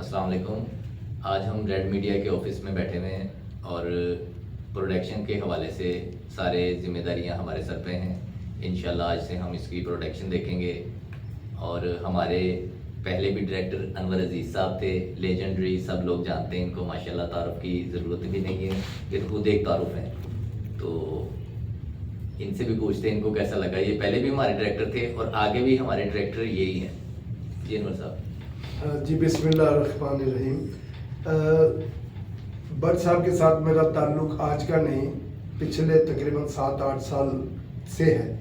السلام علیکم. آج ہم ریڈ میڈیا کے آفس میں بیٹھے ہوئے ہیں اور پروڈکشن کے حوالے سے سارے ذمہ داریاں ہمارے سر پہ ہیں. انشاءاللہ آج سے ہم اس کی پروڈکشن دیکھیں گے. اور ہمارے پہلے بھی ڈائریکٹر انور عزیز صاحب تھے, لیجنڈری, سب لوگ جانتے ہیں ان کو, ماشاءاللہ تعارف کی ضرورت بھی نہیں ہے, یہ خود ایک تعارف ہیں. تو ان سے بھی پوچھتے ہیں ان کو کیسا لگا. یہ پہلے بھی ہمارے ڈائریکٹر تھے اور آگے بھی ہمارے ڈائریکٹر یہی ہیں. جی انور صاحب. جی بسم اللہ الرحمن الرحیم. بٹ صاحب کے ساتھ میرا تعلق آج کا نہیں, پچھلے تقریباً 7-8 سال سے ہے.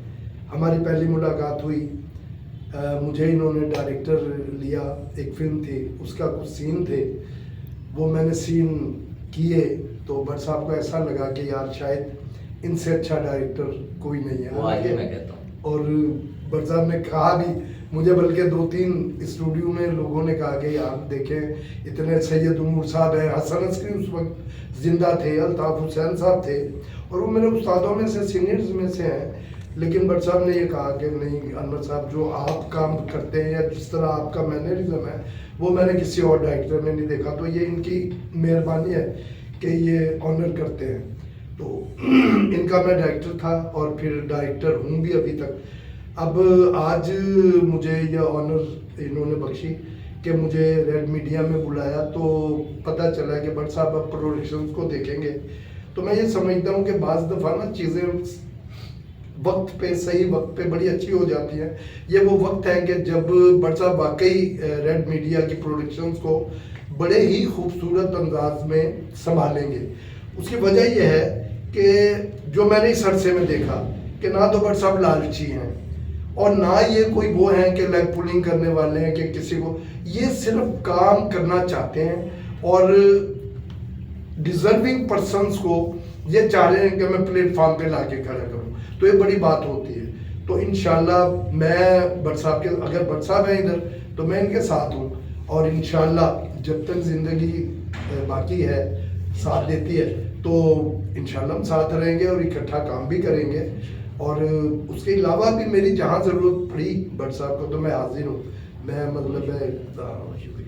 ہماری پہلی ملاقات ہوئی, مجھے انہوں نے ڈائریکٹر لیا, ایک فلم تھی, اس کا کچھ سین تھے, وہ میں نے سین کیے تو بٹ صاحب کو ایسا لگا کہ یار شاید ان سے اچھا ڈائریکٹر کوئی نہیں ہے. وہ آگے میں کہتا ہوں. اور بٹ صاحب نے کہا بھی مجھے, بلکہ 2-3 اسٹوڈیو میں لوگوں نے کہا کہ یار دیکھیں اتنے سید عمر صاحب ہیں, حسن عسکری اس وقت زندہ تھے, الطاف حسین صاحب تھے, اور وہ میرے استادوں میں سے, سینئرز میں سے ہیں. لیکن بٹ صاحب نے یہ کہا کہ نہیں انور صاحب, جو آپ کام کرتے ہیں یا جس طرح آپ کا مینرزم ہے وہ میں نے کسی اور ڈائریکٹر میں نہیں دیکھا. تو یہ ان کی مہربانی ہے کہ یہ آنر کرتے ہیں. تو ان کا میں ڈائریکٹر تھا اور پھر ڈائریکٹر ہوں بھی ابھی تک. اب آج مجھے یہ آنر انہوں نے بخشی کہ مجھے ریڈ میڈیا میں بلایا, تو پتہ چلا کہ بٹ صاحب اب پروڈکشنز کو دیکھیں گے. تو میں یہ سمجھتا ہوں کہ بعض دفعہ نا چیزیں وقت پہ, صحیح وقت پہ بڑی اچھی ہو جاتی ہیں. یہ وہ وقت ہے کہ جب بٹ صاحب واقعی ریڈ میڈیا کی پروڈکشنز کو بڑے ہی خوبصورت انداز میں سنبھالیں گے. اس کی وجہ یہ ہے کہ جو میں نے اس عرصے میں دیکھا کہ نہ تو بٹ صاحب لالچی ہیں اور نہ یہ کوئی وہ ہیں کہ لیگ پولنگ کرنے والے ہیں کہ کسی کو, یہ صرف کام کرنا چاہتے ہیں اور ڈیزرونگ پرسنس کو یہ چاہ رہے ہیں کہ میں پلیٹ فارم پہ لا کے کھڑا کروں. تو یہ بڑی بات ہوتی ہے. تو انشاءاللہ میں بٹ صاحب کے, اگر بٹ صاحب ہیں ادھر تو میں ان کے ساتھ ہوں, اور انشاءاللہ جب تک زندگی باقی ہے, ساتھ دیتی ہے, تو انشاءاللہ ہم ساتھ رہیں گے اور اکٹھا کام بھی کریں گے. اور اس کے علاوہ بھی میری جہاں ضرورت پڑی بٹ صاحب کو تو میں حاضر ہوں. میں مطلب ہے شکریہ.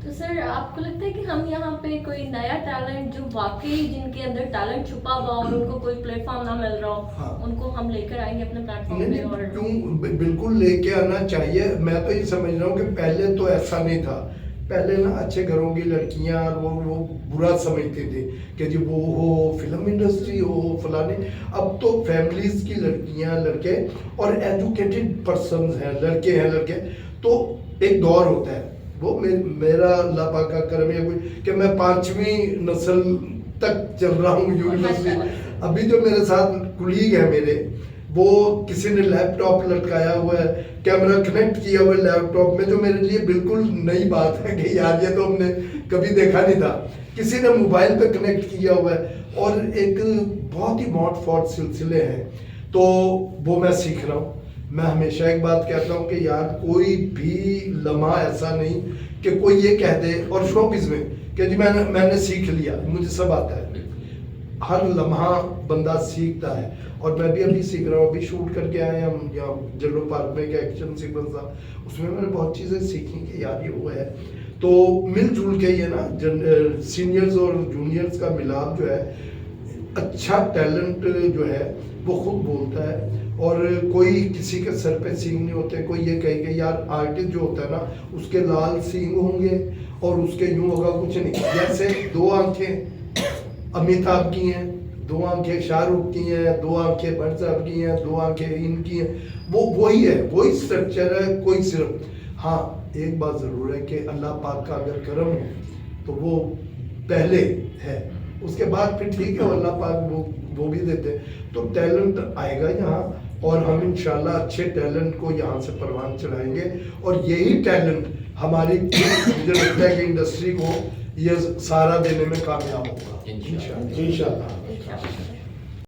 تو سر آپ کو لگتا ہے کہ ہم یہاں پہ کوئی نیا ٹیلنٹ جو واقعی جن کے اندر ٹیلنٹ چھپا ہوا اور ان کو کوئی پلیٹ فارم نہ مل رہا ہو, ان کو ہم لے کر آئیں گے اپنے پلیٹ فارم پہ؟ اور کیوں, بالکل لے کے آنا چاہیے. میں تو یہ سمجھ رہا ہوں کہ پہلے تو ایسا نہیں تھا. پہلے نا اچھے گھروں کی لڑکیاں وہ برا سمجھتی تھی کہ جی وہ ہو فلم انڈسٹری ہو فلانے. اب تو فیملیز کی لڑکیاں, لڑکے اور ایجوکیٹڈ پرسنز ہیں, لڑکے ہیں لڑکے. تو ایک دور ہوتا ہے, وہ میرا اللہ پاک کا کرم ہے کوئی کہ میں 5ویں نسل تک چل رہا ہوں یونیورسٹی. ابھی جو میرے ساتھ کلیگ ہے میرے, وہ کسی نے لیپ ٹاپ لٹکایا ہوا ہے, کیمرہ کنیکٹ کیا ہوا ہے لیپ ٹاپ میں, جو میرے لیے بالکل نئی بات ہے کہ یار یہ تو ہم نے کبھی دیکھا نہیں تھا. کسی نے موبائل پہ کنیکٹ کیا ہوا ہے, اور ایک بہت ہی موٹ فوٹ سلسلے ہیں. تو وہ میں سیکھ رہا ہوں. میں ہمیشہ ایک بات کہتا ہوں کہ یار کوئی بھی لمحہ ایسا نہیں کہ کوئی یہ کہہ دے, اور شوبز میں کہ جی میں نے سیکھ لیا, مجھے سب آتا ہے. ہر لمحہ بندہ سیکھتا ہے, اور میں بھی ابھی سیکھ رہا ہوں. ابھی شوٹ کر کے آئے ہم یہاں جلو پارک میں, ایک ایکشن سیکوینس تھا, اس میں نے بہت چیزیں سیکھی کہ یار یہ وہ ہے. تو مل جل کے یہ نا سینئرز اور جونیئرز کا ملاپ جو ہے, اچھا ٹیلنٹ جو ہے وہ خود بولتا ہے. اور کوئی کسی کے سر پہ سینگ نہیں ہوتے. کوئی یہ کہے کہ یار آرٹسٹ جو ہوتا ہے نا اس کے لال سینگ ہوں گے اور اس کے یوں ہوگا, کچھ نہیں. جیسے 2 آنکھیں امیتابھ کی ہیں, 2 آنکھیں شاہ رخ کی ہیں, 2 آنکھیں بٹ صاحب کی ہیں, 2 آنکھیں ان کی ہیں, وہ وہی ہے, وہی اسٹرکچر ہے. کوئی صرف ہاں ایک بات ضرور ہے کہ اللہ پاک کا اگر کرم ہو تو وہ پہلے ہے, اس کے بعد پھر ٹھیک ہے اللہ پاک وہ بھی دیتے. تو ٹیلنٹ آئے گا یہاں, اور ہم انشاءاللہ اچھے ٹیلنٹ کو یہاں سے پروان چڑھائیں گے. اور یہی ٹیلنٹ ہماری مجھے لگتا ہے کہ انڈسٹری کو یہ سہارا دینے میں کامیاب ہوگا انشاءاللہ.